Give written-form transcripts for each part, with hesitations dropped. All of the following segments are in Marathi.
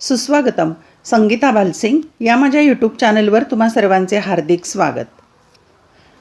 सुस्वागतम. संगीता भालसिंग या माझ्या यूट्यूब चॅनलवर तुम्हा सर्वांचे हार्दिक स्वागत.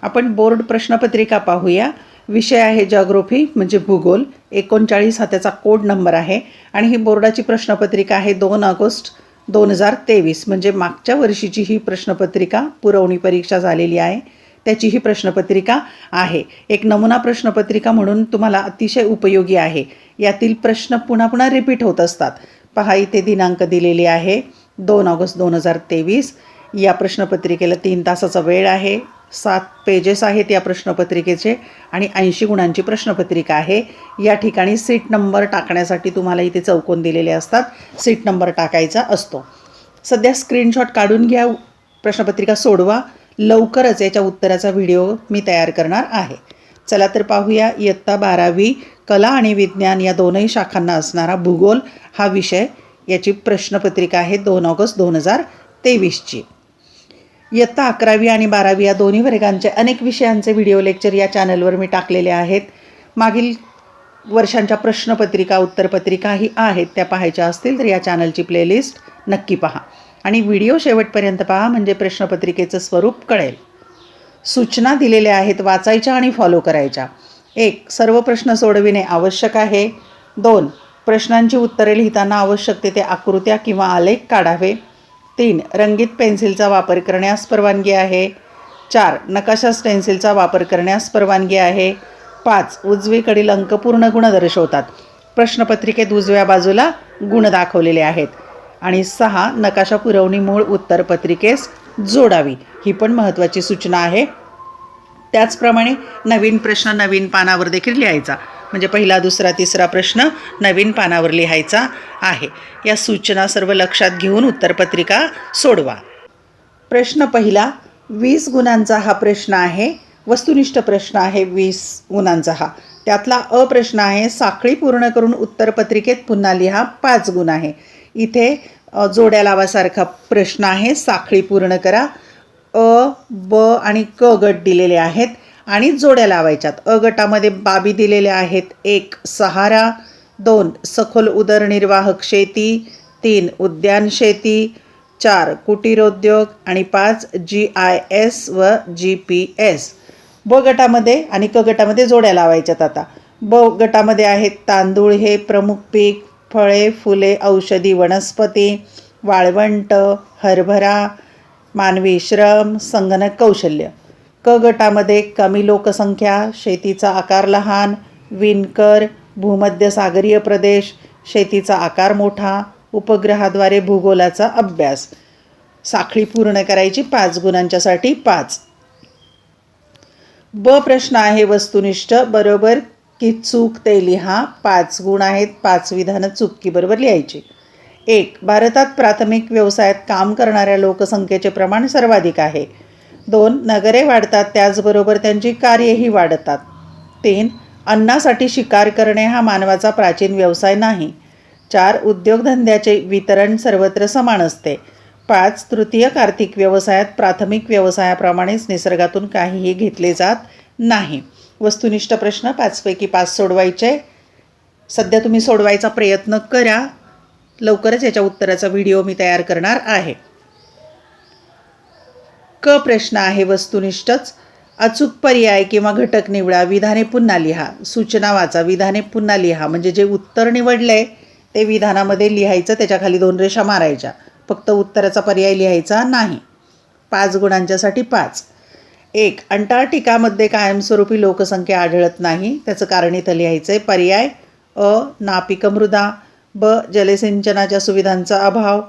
आपण बोर्ड प्रश्नपत्रिका पाहूया. विषय आहे जिओग्राफी म्हणजे भूगोल. 39 हा त्याचा कोड नंबर आहे आणि ही बोर्डाची प्रश्नपत्रिका आहे 2 ऑगस्ट 2023 म्हणजे मागच्या वर्षीची ही प्रश्नपत्रिका पुरवणी परीक्षा झालेली आहे त्याची ही प्रश्नपत्रिका आहे. एक नमुना प्रश्नपत्रिका म्हणून तुम्हाला अतिशय उपयोगी आहे. यातील प्रश्न पुन्हा पुन्हा रिपीट होत असतात. पहा इथे दिनांक दिलेली आहे 2 ऑगस्ट 2023. या प्रश्नपत्रिकेला 3 तासाचा वेळ आहे. 7 पेजेस आहेत या प्रश्नपत्रिकेचे आणि 80 गुणांची प्रश्नपत्रिका आहे. या ठिकाणी सीट नंबर टाकण्यासाठी तुम्हाला इथे चौकोन दिलेले असतात. सीट नंबर टाकायचा असतो. सध्या स्क्रीनशॉट काढून घ्या, प्रश्नपत्रिका सोडवा. लवकरच याच्या उत्तराचा व्हिडिओ मी तयार करणार आहे. चला तर पाहूया. इयत्ता 12वी कला आणि विज्ञान या दोनही शाखांना असणारा भूगोल हा विषय याची प्रश्नपत्रिका आहे 2 ऑगस्ट 2023ची. इयत्ता 11वी आणि 12वी या दोन्ही वर्गांचे अनेक विषयांचे व्हिडिओ लेक्चर या चॅनलवर मी टाकलेले आहेत. मागील वर्षांच्या प्रश्नपत्रिका उत्तरपत्रिकाही आहेत, त्या पाहायच्या असतील तर या चॅनलची प्लेलिस्ट नक्की पहा आणि व्हिडिओ शेवटपर्यंत पहा म्हणजे प्रश्नपत्रिकेचं स्वरूप कळेल. सूचना दिलेल्या आहेत, वाचायच्या आणि फॉलो करायच्या. 1. सर्व प्रश्न सोडविणे आवश्यक आहे. 2. प्रश्नांची उत्तरे लिहिताना आवश्यक तेथे आकृत्या किंवा आलेख काढावे. 3. रंगीत पेन्सिलचा वापर करण्यास परवानगी आहे. 4. नकाशा स्टेन्सिलचा वापर करण्यास परवानगी आहे. 5. उजवीकडील अंक पूर्ण गुण दर्शवतात. प्रश्नपत्रिकेत उजव्या बाजूला गुण दाखवलेले आहेत. आणि 6. नकाशा पुरवणी मूळ उत्तरपत्रिकेस जोडावी. ही पण महत्त्वाची सूचना आहे. त्याचप्रमाणे नवीन प्रश्न नवीन पानावर देखील लिहायचा, म्हणजे पहिला दुसरा तिसरा प्रश्न नवीन पानावर लिहायचा आहे. या सूचना सर्व लक्षात घेऊन उत्तरपत्रिका सोडवा. प्रश्न पहिला 20 गुणांचा हा प्रश्न आहे. वस्तुनिष्ठ प्रश्न आहे 20 गुणांचा हा. त्यातला अ प्रश्न आहे साखळी पूर्ण करून उत्तरपत्रिकेत पुन्हा लिहा 5 गुण आहे. इथे जोड्या लावासारखा प्रश्न आहे. साखळी पूर्ण करा. अ, ब आणि क गट दिलेले आहेत आणि जोड्या लावायच्यात. अ गटामध्ये बाबी दिलेल्या आहेत. 1. सहारा. 2. सखोल उदरनिर्वाहक शेती. 3. उद्यान शेती. 4. कुटीरोद्योग आणि 5. GIS व GPS. ब गटामध्ये आणि क गटामध्ये जोड्या लावायच्यात. आता ब गटामध्ये आहेत तांदूळ हे प्रमुख पीक, फळे फुले औषधी वनस्पती, वाळवंट, हरभरा, मानवी श्रम, संगणक कौशल्य. क गटामध्ये कमी लोकसंख्या, शेतीचा आकार लहान, विणकर, भूमध्यसागरीय प्रदेश, शेतीचा आकार मोठा, उपग्रहाद्वारे भूगोलाचा अभ्यास. साखळी पूर्ण करायची 5 गुणांच्यासाठी 5. ब प्रश्न आहे वस्तुनिष्ठ. बरोबर की चूक ते लिहा. 5 गुण आहेत. 5 विधानं चुकी बरोबर लिहायची. 1. भारतात प्राथमिक व्यवसायात काम करणाऱ्या लोकसंख्येचे प्रमाण सर्वाधिक आहे. 2. नगरे वाढतात त्याचबरोबर त्यांची कार्येही वाढतात. 3. अन्नासाठी शिकार करणे हा मानवाचा प्राचीन व्यवसाय नाही. 4. उद्योगधंद्याचे वितरण सर्वत्र समान असते. 5. तृतीयक आर्थिक व्यवसायात प्राथमिक व्यवसायाप्रमाणेच निसर्गातून काहीही घेतले जात नाही. वस्तुनिष्ठ प्रश्न 5 पैकी 5 सोडवायचे. सध्या तुम्ही सोडवायचा प्रयत्न करा. लवकरच याच्या उत्तराचा व्हिडिओ मी तयार करणार आहे. क प्रश्न आहे वस्तुनिष्ठच. अचूक पर्याय किंवा घटक निवडा. विधाने पुन्हा लिहा. सूचना वाचा. विधाने पुन्हा लिहा म्हणजे जे उत्तर निवडले ते विधानामध्ये लिहायचं, त्याच्याखाली 2 रेषा मारायच्या. फक्त उत्तराचा पर्याय लिहायचा नाही. 5 गुणांच्यासाठी 5. 1. अंटार्क्टिकामध्ये कायमस्वरूपी लोकसंख्या आढळत नाही. त्याचं कारण इथं लिहायचं आहे. पर्याय अ. नापीक मृदा. ब. जलसिंचनाच्या सुविधांचा अभाव.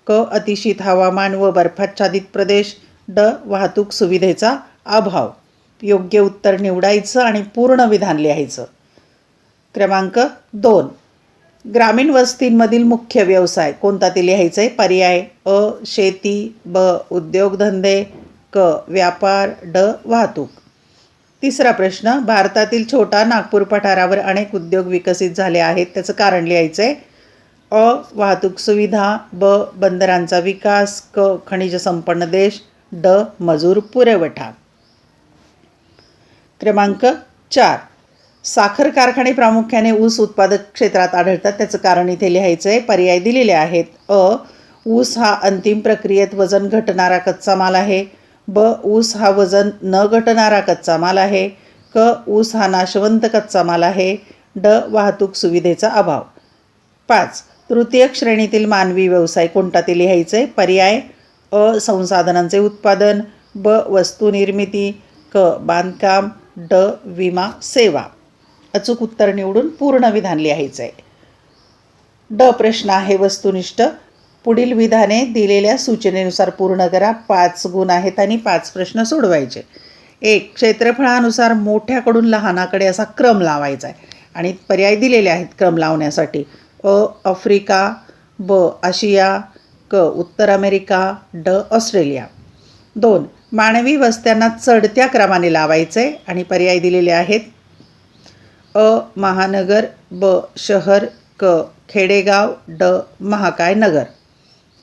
क. अतिशीत हवामान व बर्फाच्छादित प्रदेश. ड. वाहतूक सुविधेचा अभाव. योग्य उत्तर निवडायचं आणि पूर्ण विधान लिहायचं. क्रमांक 2. ग्रामीण वस्तींमधील मुख्य व्यवसाय कोणता ते लिहायचं आहे. पर्याय अ. शेती. ब. उद्योगधंदे. क. व्यापार. ड. वाहतूक. तिसरा प्रश्न भारतातील छोटा नागपूर पठारावर अनेक उद्योग विकसित झाले आहेत. त्याचं कारण लिहायचं आहे. अ. वाहतूक सुविधा. ब. बंदरांचा विकास. क. खनिज संपन्न देश. ड. मजूर पुरवठा. क्रमांक 4. साखर कारखाने प्रामुख्याने ऊस उत्पादक क्षेत्रात आढळतात, त्याचं कारण इथे लिहायचं आहे. पर्याय दिलेले आहेत. ऊस हा अंतिम प्रक्रियेत वजन घटणारा कच्चा माल आहे. ऊस हा वजन न घटणारा कच्चा माल आहे. ऊस हा नाशवंत कच्चा माल आहे. वाहतूक सुविधेचा अभाव. 5. तृतीय श्रेणीतील मानवी व्यवसाय कोणता ते लिहायचं आहे. पर्याय संसाधनांचे उत्पादन. वस्तू निर्मिती. बांधकाम. विमा सेवा. अचूक उत्तर निवडून पूर्ण विधान लिहायचं आहे. प्रश्न आहे वस्तुनिष्ठ. पुढील विधाने दिलेल्या सूचनेनुसार पूर्ण करा. 5 गुण आहेत आणि 5 प्रश्न सोडवायचे. 1. क्षेत्रफळानुसार मोठ्याकडून लहानाकडे असा क्रम लावायचा आहे आणि पर्याय दिलेले आहेत क्रम लावण्यासाठी. आफ्रिका. आशिया. उत्तर अमेरिका. ऑस्ट्रेलिया. 2. मानवी वस्त्यांना चढत्या क्रमाने लावायचे आहे आणि पर्याय दिलेले आहेत. महानगर. शहर. खेडेगाव. महाकाय नगर.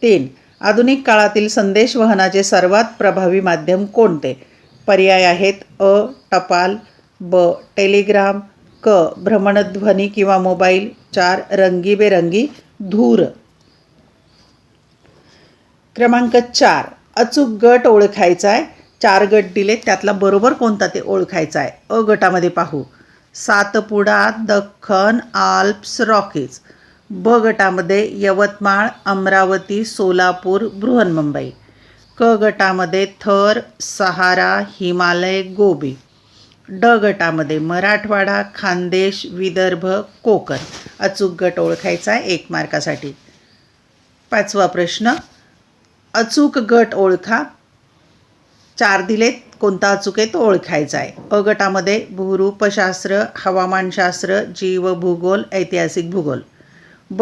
3. आधुनिक काळातील संदेशवहनाचे सर्वात प्रभावी माध्यम कोणते. पर्याय आहेत. टपाल. टेलिग्राम. भ्रमणध्वनी किंवा मोबाईल. 4. रंगीबेरंगी धूर. क्रमांक 4. अचूक गट ओळखायचा आहे. 4 गट दिले, त्यातला बरोबर कोणता ते ओळखायचा आहे. गटामध्ये पाहू. सातपुडा, दख्खन, आल्प्स, रॉकीज. गटामध्ये यवतमाळ, अमरावती, सोलापूर, बृहन्मुंबई. गटामध्ये थर, सहारा, हिमालय, गोबी. गटामध्ये मराठवाडा, खानदेश, विदर्भ, कोकण. अचूक गट ओळखायचा आहे 1 मार्कासाठी. 5वा प्रश्न. अचूक गट ओळखा. 4 दिलेत, कोणता अचूक आहे तो ओळखायचा आहे. गटामध्ये भूरूपशास्त्र, हवामानशास्त्र, जीवभूगोल, ऐतिहासिक भूगोल.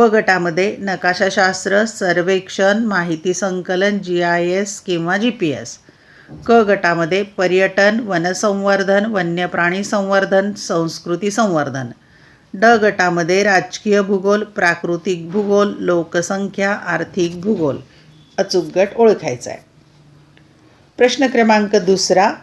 गटामध्ये नकाशाशास्त्र, सर्वेक्षण, माहिती संकलन, GIS किंवा GPS. गटामध्ये पर्यटन, वनसंवर्धन, वन्यप्राणी संवर्धन, संस्कृती संवर्धन. गटामध्ये राजकीय भूगोल, प्राकृतिक भूगोल, लोकसंख्या, आर्थिक भूगोल. अचूक गट ओळखायचा आहे. प्रश्न क्रमांक 2.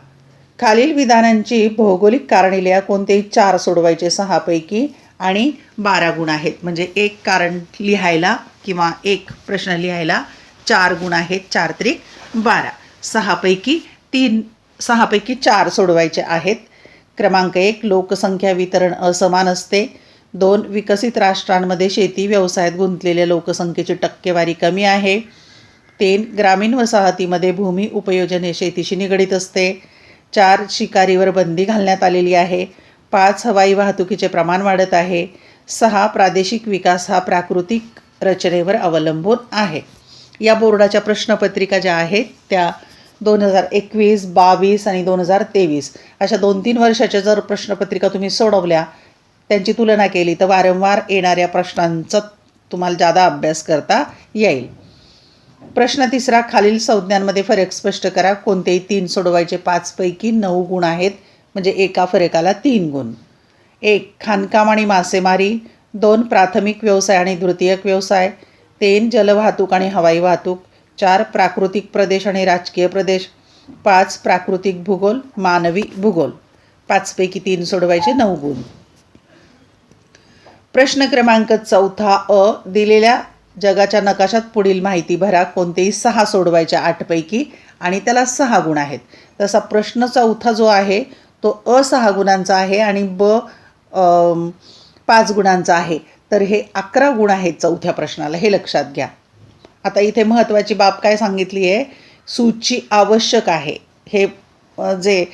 खालील विधानांची भौगोलिक कारणे लिहा. कोणतेही 4 सोडवायचे 6 पैकी आणि 12 गुण आहेत. म्हणजे 1 कारण लिहायला किंवा 1 प्रश्न लिहायला 4 गुण आहेत. 4 त्रिक 12. 6 पैकी 4 सोडवायचे आहेत. क्रमांक 1. लोकसंख्या वितरण असमान असते. 2. विकसित राष्ट्रांमध्ये शेती व्यवसायात गुंतलेल्या लोकसंख्येची टक्केवारी कमी आहे. 3. ग्रामीण वसाहतीमध्ये भूमी उपयोजन शेतीशी निगडीत असते. 4. शिकारीवर बंदी घालण्यात आलेली आहे. 5. हवाई वाहतुकीचे प्रमाण वाढत आहे. 6. प्रादेशिक विकास हा प्राकृतिक रचनेवर अवलंबून आहे. या बोर्डाच्या प्रश्नपत्रिका ज्या आहेत त्या 2021, 22 आणि 2023 अशा 2-3 वर्षाच्या जर प्रश्नपत्रिका तुम्ही सोडवल्या, त्यांची तुलना केली तर वारंवार येणाऱ्या प्रश्नांचा तुम्हाला जादा अभ्यास करता येईल. प्रश्न 3. खालील संज्ञांमध्ये फरक स्पष्ट करा. कोणतेही 3 सोडवायचे. 5 पैकी 9 गुण आहेत, म्हणजे एका फरकाला 3 गुण. 1. खाणकाम आणि मासेमारी. 2. प्राथमिक व्यवसाय आणि द्वितीयक व्यवसाय. 3. जलवाहतूक आणि हवाई वाहतूक. 4. प्राकृतिक प्रदेश आणि राजकीय प्रदेश. 5. प्राकृतिक भूगोल, मानवी भूगोल. 5 पैकी 3 सोडवायचे. 9 गुण. प्रश्न क्रमांक 4. दिलेल्या जगाच्या नकाशात पुढील माहिती भरा. कोणतेही 6 सोडवायचे 8 पैकी आणि त्याला 6 गुण आहेत. तसा प्रश्न 4 जो आहे तो 6 गुणांचा आहे आणि 5 गुणांचा आहे. तर हे 11 गुण आहेत 4थ्या प्रश्नाला, हे लक्षात घ्या. आता इथे महत्त्वाची बाब काय सांगितली आहे, सूची आवश्यक आहे. हे जे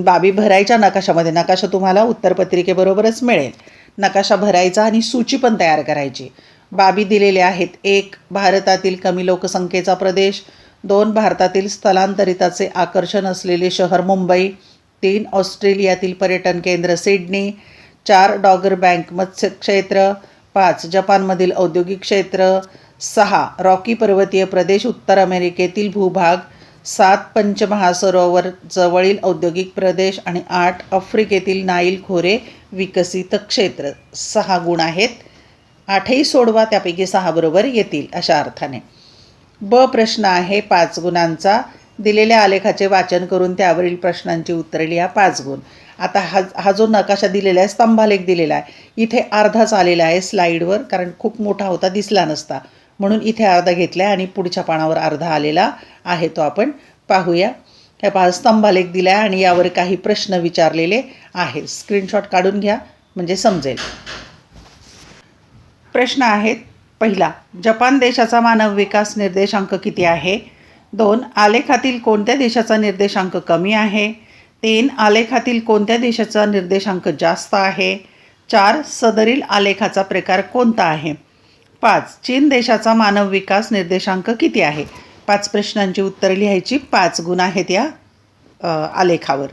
बाबी भरायच्या नकाशामध्ये, नकाशा तुम्हाला उत्तरपत्रिकेबरोबरच मिळेल. नकाशा भरायचा आणि सूची पण तयार करायची. बाबी दिलेल्या आहेत. 1. भारतातील कमी लोकसंख्येचा प्रदेश. 2. भारतातील स्थलांतरिताचे आकर्षण असलेले शहर मुंबई. 3. ऑस्ट्रेलियातील पर्यटन केंद्र सिडनी. 4. डॉगर बँक मत्स्य क्षेत्र. 5. जपानमधील औद्योगिक क्षेत्र. 6. रॉकी पर्वतीय प्रदेश उत्तर अमेरिकेतील भूभाग. 7. पंचमहासरोवर जवळील औद्योगिक प्रदेश आणि 8. आफ्रिकेतील नाईल खोरे विकसित क्षेत्र. 6 गुण आहेत. 8ही सोडवा, त्यापैकी 6 बरोबर येतील अशा अर्थाने. प्रश्न आहे 5 गुणांचा. दिलेल्या आलेखाचे वाचन करून त्यावरील प्रश्नांची उत्तरे लिहा. 5 गुण. आता हा जो नकाशा दिलेला आहे, स्तंभालेख दिलेला आहे, इथे अर्धाच आलेला आहे स्लाईडवर, कारण खूप मोठा होता, दिसला नसता, म्हणून इथे अर्धा घेतला आहे आणि पुढच्या पानावर अर्धा आलेला आहे. तो आपण पाहूया. ह्या पहा, स्तंभालेख दिला आहे आणि यावर काही प्रश्न विचारलेले आहे. स्क्रीनशॉट काढून घ्या म्हणजे समजेल. प्रश्न आहेत. पहिला, जपान देशाचा मानव विकास निर्देशांक किती आहे? 2, आलेखातील कोणत्या देशाचा निर्देशांक कमी आहे? 3, आलेखातील कोणत्या देशाचा निर्देशांक जास्त आहे? 4, सदरील आलेखाचा प्रकार कोणता आहे? 5, चीन देशाचा मानव विकास निर्देशांक किती आहे? 5 प्रश्नांची उत्तरे लिहायची. 5 गुण आहेत या आलेखावर.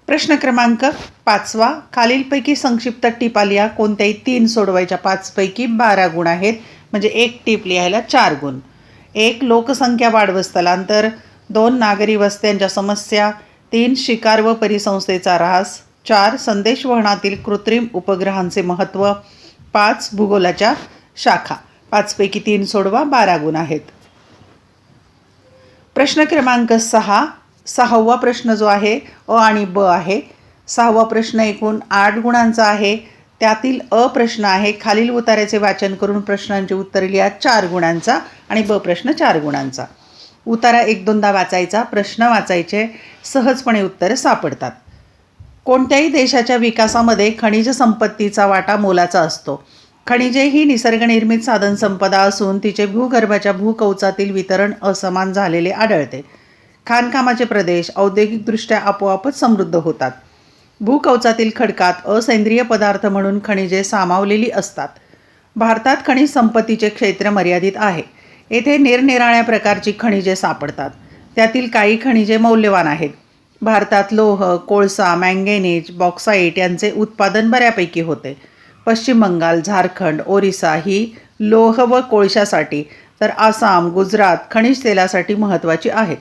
प्रश्न क्रमांक 5वा, खालीलपैकी संक्षिप्त टिपा लिहा. कोणत्याही 3 सोडवायच्या. 5 पैकी 12 गुण आहेत, म्हणजे एक टिप लिहायला 4 गुण. 1, लोकसंख्या वाढ व स्थलांतर. 2, नागरी वस्त्यांच्या समस्या. 3, शिकार व परिसंस्थेचा ऱ्हास. 4, संदेशवहनातील कृत्रिम उपग्रहांचे महत्त्व. 5, भूगोलाच्या शाखा. 5 पैकी 3 सोडवा, 12 गुण आहेत. प्रश्न क्रमांक 6वा प्रश्न जो आहे अ आणि ब आहे. 6वा प्रश्न एकूण 8 गुणांचा आहे. त्यातील अ प्रश्न आहे, खालील उतार्याचे वाचन करून प्रश्नांची उत्तरे लिहा 4 गुणांचा, आणि ब प्रश्न 4 गुणांचा. उतारा 1-2दा वाचायचा, प्रश्न वाचायचे, सहजपणे उत्तरे सापडतात. कोणत्याही देशाच्या विकासामध्ये खनिज संपत्तीचा वाटा मोलाचा असतो. खनिजे ही निसर्गनिर्मित साधनसंपदा असून तिचे भूगर्भाच्या भूकवचातील वितरण असमान झालेले आढळते. खाणकामाचे प्रदेश औद्योगिकदृष्ट्या आपोआपच समृद्ध होतात. भूकवचातील खडकात असेंद्रिय पदार्थ म्हणून खनिजे सामावलेली असतात. भारतात खनिज संपत्तीचे क्षेत्र मर्यादित आहे. येथे निरनिराळ्या प्रकारची खनिजे सापडतात. त्यातील काही खनिजे मौल्यवान आहेत. भारतात लोह, कोळसा, मँगॅनीज, बॉक्साईट यांचे उत्पादन बऱ्यापैकी होते. पश्चिम बंगाल, झारखंड, ओरिसा ही लोह व कोळशासाठी, तर आसाम, गुजरात खनिज तेलासाठी महत्त्वाची आहेत.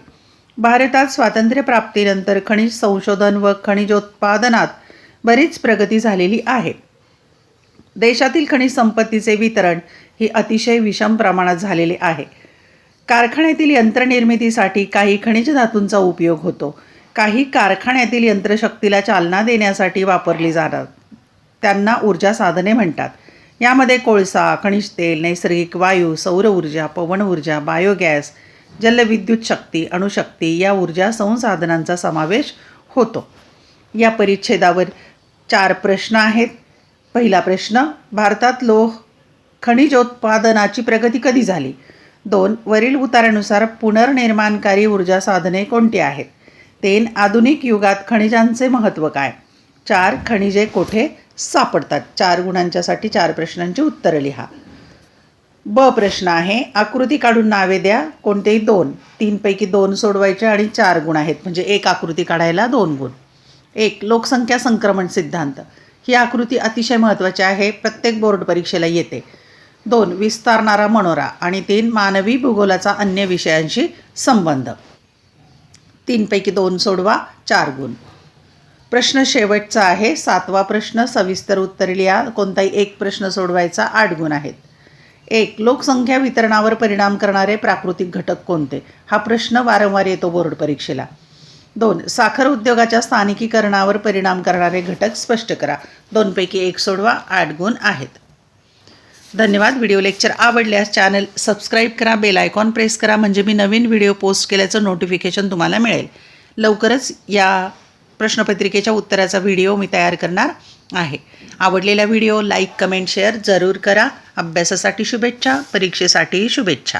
भारतात स्वातंत्र्यप्राप्तीनंतर खनिज संशोधन व खनिजोत्पादनात बरीच प्रगती झालेली आहे. देशातील खनिज संपत्तीचे वितरण ही अतिशय विषम प्रमाणात झालेले आहे. कारखान्यातील यंत्रनिर्मितीसाठी काही खनिज धातूंचा उपयोग होतो. काही कारखान्यातील यंत्रशक्तीला चालना देण्यासाठी वापरली जातात. त्यांना ऊर्जा साधने म्हणतात. यामध्ये कोळसा, खनिज तेल, नैसर्गिक वायू, सौर ऊर्जा, पवन ऊर्जा, बायोगॅस, जलविद्युत शक्ती, अणुशक्ती या ऊर्जा संसाधनांचा समावेश होतो. या परिच्छेदावर 4 प्रश्न आहेत. पहिला प्रश्न, भारतात लोह खनिजोत्पादनाची प्रगती कधी झाली? 2, वरील उतारानुसार पुनर्निर्माणकारी ऊर्जा साधने कोणती आहेत? 3, आधुनिक युगात खनिजांचे महत्त्व काय? 4, खनिजे कोठे सापडतात? 4 गुणांच्यासाठी 4 प्रश्नांची उत्तरं लिहा. ब प्रश्न आहे, आकृती काढून नावे द्या. कोणतेही 2, 3 पैकी 2 सोडवायचे आणि 4 गुण आहेत, म्हणजे एक आकृती काढायला 2 गुण. 1, लोकसंख्या संक्रमण सिद्धांत. ही आकृती अतिशय महत्त्वाची आहे, प्रत्येक बोर्ड परीक्षेला येते. 2, विस्तारणारा मनोरा. आणि 3, मानवी भूगोलाचा अन्य विषयांशी संबंध. 3 पैकी 2 सोडवा, 4 गुण. प्रश्न शेवटचा आहे 7वा प्रश्न, सविस्तर उत्तर लिहा. कोणताही एक प्रश्न सोडवायचा, 8 गुण आहेत. 1, लोकसंख्या वितरणावर परिणाम करणारे प्राकृतिक घटक कोणते? हा प्रश्न वारंवार येतो बोर्ड परीक्षेला. 2, साखर उद्योगाच्या स्थानिकीकरणावर परिणाम करणारे घटक स्पष्ट करा. 2 पैकी 1 सोडवा, 8 गुण आहेत. धन्यवाद. व्हिडिओ लेक्चर आवडल्यास चॅनल सबस्क्राईब करा, बेल आयकॉन प्रेस करा, म्हणजे मी नवीन व्हिडिओ पोस्ट केल्याचं नोटिफिकेशन तुम्हाला मिळेल. लवकरच या प्रश्नपत्रिकेच्या उत्तराचा व्हिडिओ मी तयार करणार आहे. आवडलेला व्हिडिओ लाईक, कमेंट, शेअर जरूर करा. अभ्यासासाठी शुभेच्छा, परीक्षेसाठीही शुभेच्छा.